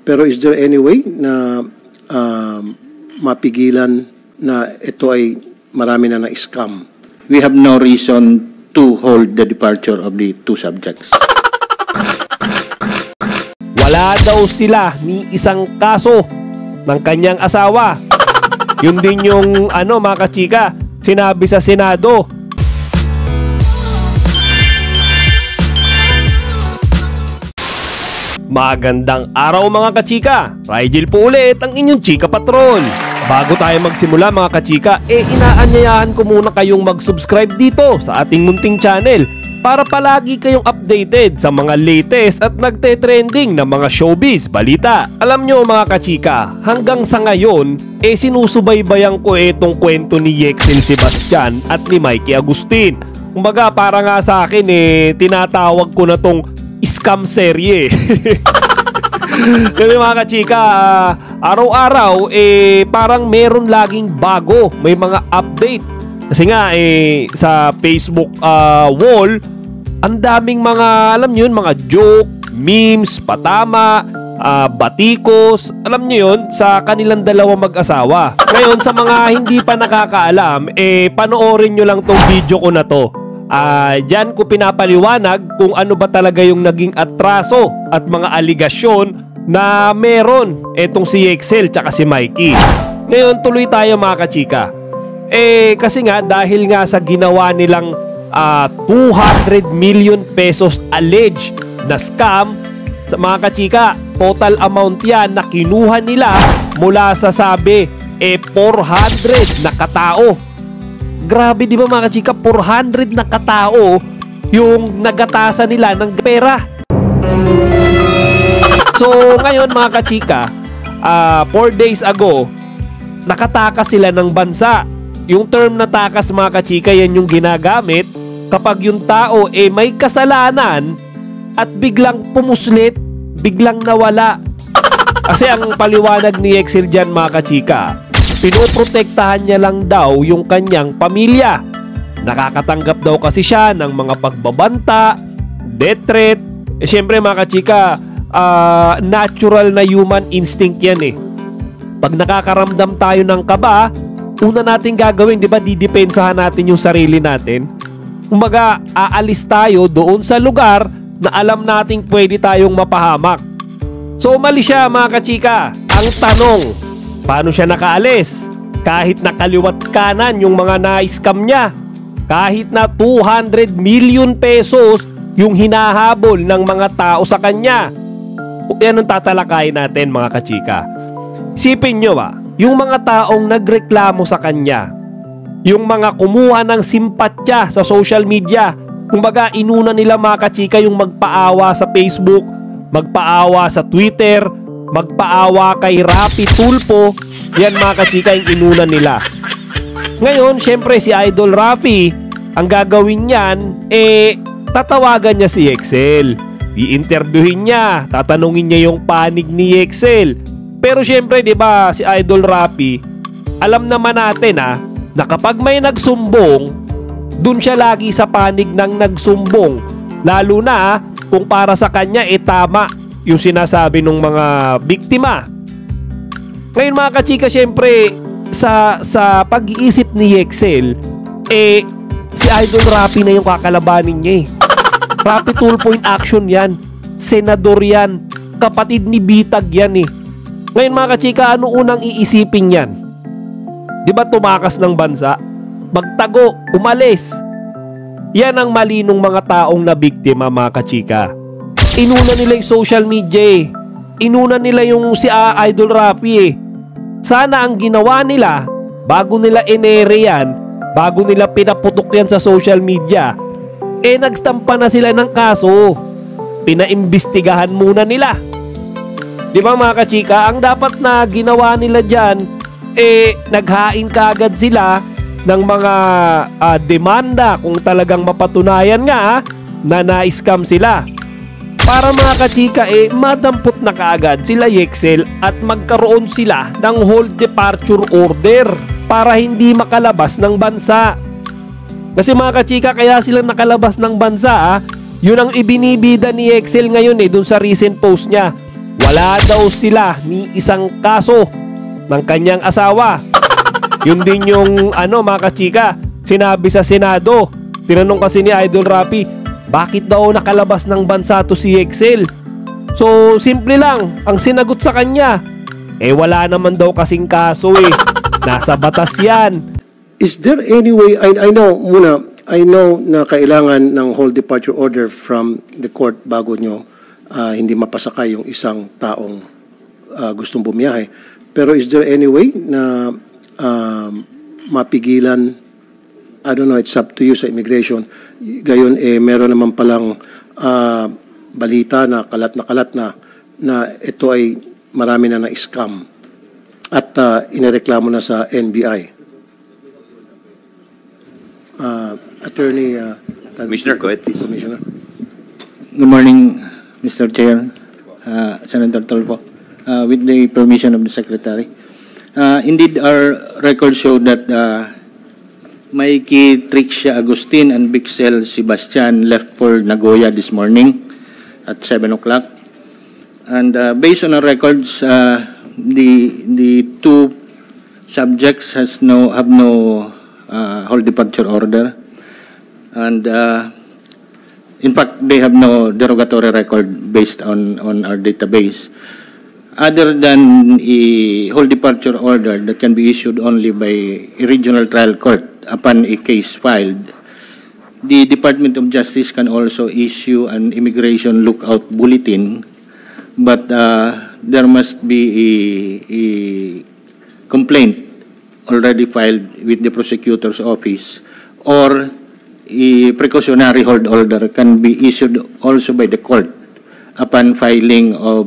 Pero is there any way na mapigilan na ito ay marami na na-scam? We have no reason to hold the departure of the two subjects. Wala daw sila ni isang kaso ng kanyang asawa. Yun din yung mga kachika, sinabi sa Senado. Magandang araw mga kachika. Rigel po ulit ang inyong chika patron. Bago tayo magsimula mga kachika, inaanyayahan ko muna kayong mag-subscribe dito sa ating munting channel para palagi kayong updated sa mga latest at nagte-trending na mga showbiz balita. Alam nyo mga kachika, hanggang sa ngayon, sinusubaybayan ko itong kwento ni Yexel Sebastian at ni Mikey Agustin. Kumbaga para nga sa akin tinatawag ko na tong scam serye. Kasi mga kachika, araw-araw parang meron laging bago, may mga update. Kasi nga sa Facebook wall, ang daming mga, alam nyo yun, mga joke, memes, patama, batikos, alam nyo yun, sa kanilang dalawang mag-asawa. Ngayon, sa mga hindi pa nakakaalam, panoorin nyo lang tong video ko na to. Diyan ko pinapaliwanag kung ano ba talaga yung naging atraso at mga aligasyon na meron etong si Yexel tsaka si Mikey. Ngayon, tuloy tayo mga kachika. Kasi nga, dahil nga sa ginawa nilang 200 million pesos alleged na scam, sa mga kachika, total amount yan na kinuha nila mula sa sabi 400 na katao. Grabe, di ba mga kachika, 400 na katao yung nagatasan nila ng pera. So ngayon mga kachika, 4 days ago, nakatakas sila ng bansa. Yung term na takas mga kachika, yan yung ginagamit kapag yung tao may kasalanan at biglang pumuslit, biglang nawala. Kasi ang paliwanag ni Yexel dyan mga kachika, pinoprotektahan niya lang daw yung kanyang pamilya. Nakakatanggap daw kasi siya ng mga pagbabanta, death threat. Siyempre mga kachika, natural na human instinct yan Pag nakakaramdam tayo ng kaba, una natin gagawin, di ba, didepensahan natin yung sarili natin. Kumbaga, aalis tayo doon sa lugar na alam nating pwede tayong mapahamak. So umalis siya mga kachika. Ang tanong, paano siya nakaalis? Kahit nakaliwat kanan yung mga na-scam niya, kahit na 200 million pesos yung hinahabol ng mga tao sa kanya. Yan ang tatalakayin natin mga kachika. Isipin nyo yung mga taong nagreklamo sa kanya, yung mga kumuha ng simpatya sa social media, kumbaga inuna nila mga kachika yung magpaawa sa Facebook, magpaawa sa Twitter, magpaawa kay Rapi Tulfo. Yan mga kachika yung inuna nila. Ngayon syempre si Idol Rafi, ang gagawin niyan tatawagan niya si Yexel, i-interviewin niya, tatanungin niya yung panig ni Yexel. Pero syempre, di ba, si Idol Rafi, alam naman natin na kapag may nagsumbong, dun siya lagi sa panig ng nagsumbong. Lalo na kung para sa kanya tama yung sinasabi ng mga biktima. Ngayon mga kachika, syempre, sa pag-iisip ni Yexel, si Idol Rafi na yung kakalabanin niya Rapi Tulfo in action yan. Senador yan. Kapatid ni Bitag yan Ngayon mga kachika, ano unang iisipin yan? Di ba tumakas ng bansa? Magtago, umalis. Yan ang mali ng mga taong nabiktima mga kachika. Inuna nila yung social media Inuna nila yung si Idol Rafi Sana ang ginawa nila, bago nila inere yan, bago nila pinaputok yan sa social media, nagstampa na sila ng kaso. Pinaimbestigahan muna nila. Di ba mga kachika, ang dapat na ginawa nila dyan, naghain kaagad sila ng mga demanda kung talagang mapatunayan nga na na-scam sila. Para mga kachika, madampot na kaagad sila Yexel at magkaroon sila ng hold departure order para hindi makalabas ng bansa. Kasi mga kachika, kaya silang nakalabas ng bansa, yun ang ibinibida ni Yexel ngayon dun sa recent post niya. wala daw sila ni isang kaso ng kanyang asawa. Yun din yung mga kachika, sinabi sa Senado. Tinanong kasi ni Idol Rapi, bakit daw nakalabas ng bansa to si Excel? So simple lang, ang sinagot sa kanya, wala naman daw kasing kaso nasa batas yan. Is there any way, I know na kailangan ng whole departure order from the court bago nyo hindi mapasakay yung isang taong gustong bumiyahe. Pero is there any way na mapigilan, I don't know, it's up to you sa immigration, gayon meron naman palang balita na kalat na ito ay marami na na-scam at inireklamo na sa NBI. Attorney Commissioner, go ahead, please. Commissioner. Good morning, Mr. Chair, Senator Tolpo. With the permission of the Secretary. Indeed, our records show that Mikey, Trixia Agustin, and Bixel Sebastian left for Nagoya this morning at 7 o'clock. And based on our records, the two subjects have no whole departure order. And in fact, they have no derogatory record based on our database. Other than a whole departure order that can be issued only by a regional trial court upon a case filed, the Department of Justice can also issue an immigration lookout bulletin, but there must be a complaint already filed with the prosecutor's office, or a precautionary hold order can be issued also by the court upon filing of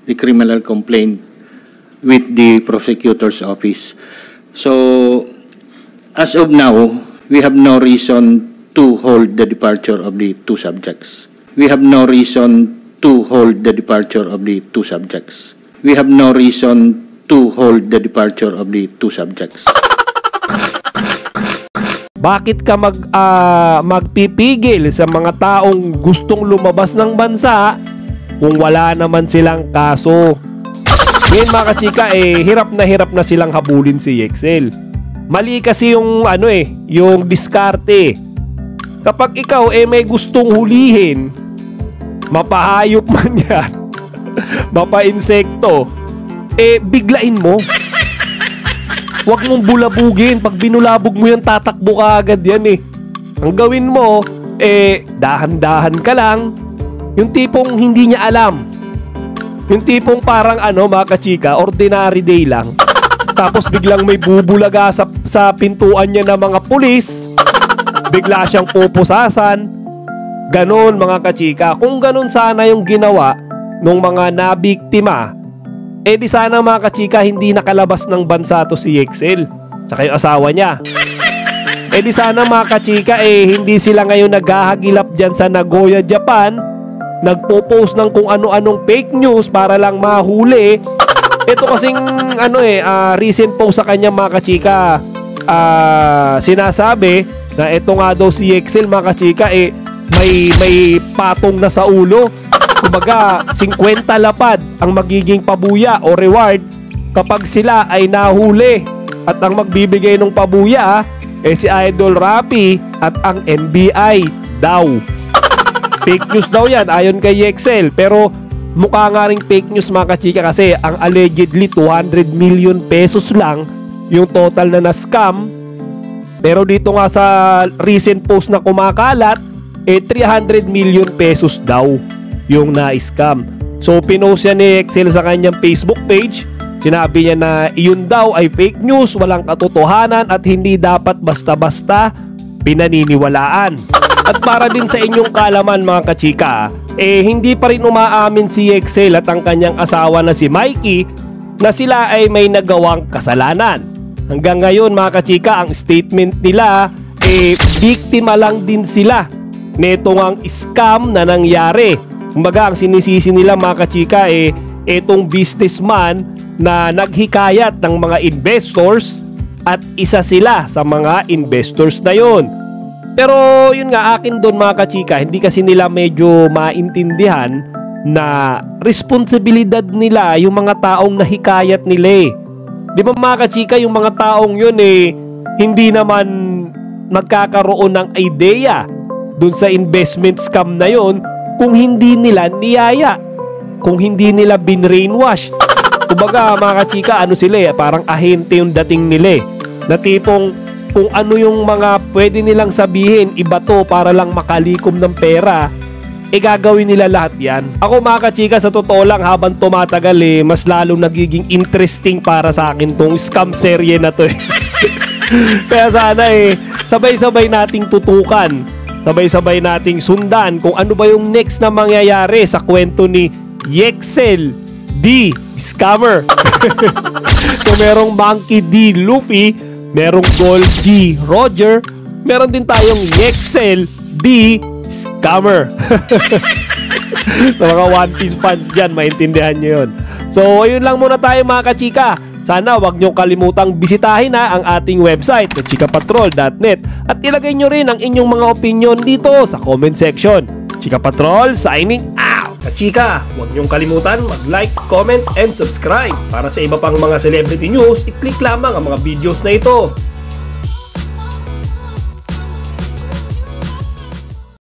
the criminal complaint with the prosecutor's office. So, as of now, we have no reason to hold the departure of the two subjects. We have no reason to hold the departure of the two subjects. We have no reason to hold the departure of the two subjects. Bakit ka magpipigil sa mga taong gustong lumabas ng bansa kung wala naman silang kaso? Ngayon mga kachika, hirap na silang habulin si Excel. Mali kasi yung yung diskarte. Kapag ikaw may gustong hulihin, mapahayop man yan, mapa-insekto, biglain mo. Huwag mong bulabugin. Pag binulabog mo yan, tatakbo ka agad yan Ang gawin mo, dahan-dahan ka lang. Yung tipong hindi niya alam. Yung tipong parang mga kachika, ordinary day lang. Tapos biglang may bubulaga sa pintuan niya ng mga pulis. Bigla siyang pupusasan. Ganon mga kachika. Kung ganon sana yung ginawa ng mga nabiktima, di sana mga kachika hindi nakalabas ng bansa to si Excel tsaka yung asawa niya. Di sana mga kachika hindi sila ngayon naghahagilap dyan sa Nagoya, Japan, nagpo-post ng kung ano-anong fake news para lang mahuli. Ito kasing recent post sa kanya mga kachika, sinasabi na ito nga daw si Excel mga kachika may patong na sa ulo. Kumbaga, 50 lapad ang magiging pabuya o reward kapag sila ay nahuli. At ang magbibigay ng pabuya si Idol Rapi at ang NBI daw. Fake news daw yan ayon kay Excel. Pero mukha nga rin fake news mga kachika kasi ang allegedly 200 million pesos lang yung total na na-scam. Pero dito nga sa recent post na kumakalat, 300 million pesos daw yung na-scam. So pinost yan ni Excel sa kanyang Facebook page. Sinabi niya na iyon daw ay fake news, walang katotohanan at hindi dapat basta-basta pinaniniwalaan. At para din sa inyong kalaman mga kachika, hindi pa rin umaamin si Excel at ang kanyang asawa na si Mikey na sila ay may nagawang kasalanan. Hanggang ngayon mga kachika, ang statement nila biktima lang din sila netong ang scam na nangyari. Kumbaga ang sinisisi nila mga kachika itong businessman na naghikayat ng mga investors at isa sila sa mga investors na yon. Pero yun nga akin doon mga kachika, hindi kasi nila medyo maintindihan na responsibilidad nila yung mga taong nahikayat nila eh. Di ba mga kachika, yung mga taong yun eh, hindi naman magkakaroon ng idea dun sa investment scam na yun kung hindi nila niyaya, kung hindi nila binrainwash. Kumbaga mga kachika, ano sila eh, parang ahente yung dating nila eh. Na tipong kung ano yung mga pwede nilang sabihin, iba to para lang makalikom ng pera, gagawin nila lahat yan. Ako mga kachika, sa totoo lang, habang tumatagal eh, mas lalo nagiging interesting para sa akin tong scam serye na to eh. Kaya sana eh, sabay-sabay nating tutukan, sabay-sabay nating sundan kung ano ba yung next na mangyayari sa kwento ni Yexel D. Scammer. So merong Monkey D. Luffy, merong Gold G. Roger, meron din tayong Yexel D. Scammer. Sa mga One Piece fans dyan, maintindihan nyo yun. So ayun lang muna tayo mga kachika. Sana wag nyo kalimutang bisitahin ang ating website na chikapatrol.net at ilagay nyo rin ang inyong mga opinion dito sa comment section. Chika Patrol signing out! Kachika, wag nyong kalimutan mag-like, comment, and subscribe. Para sa iba pang mga celebrity news, i-click lamang ang mga videos na ito.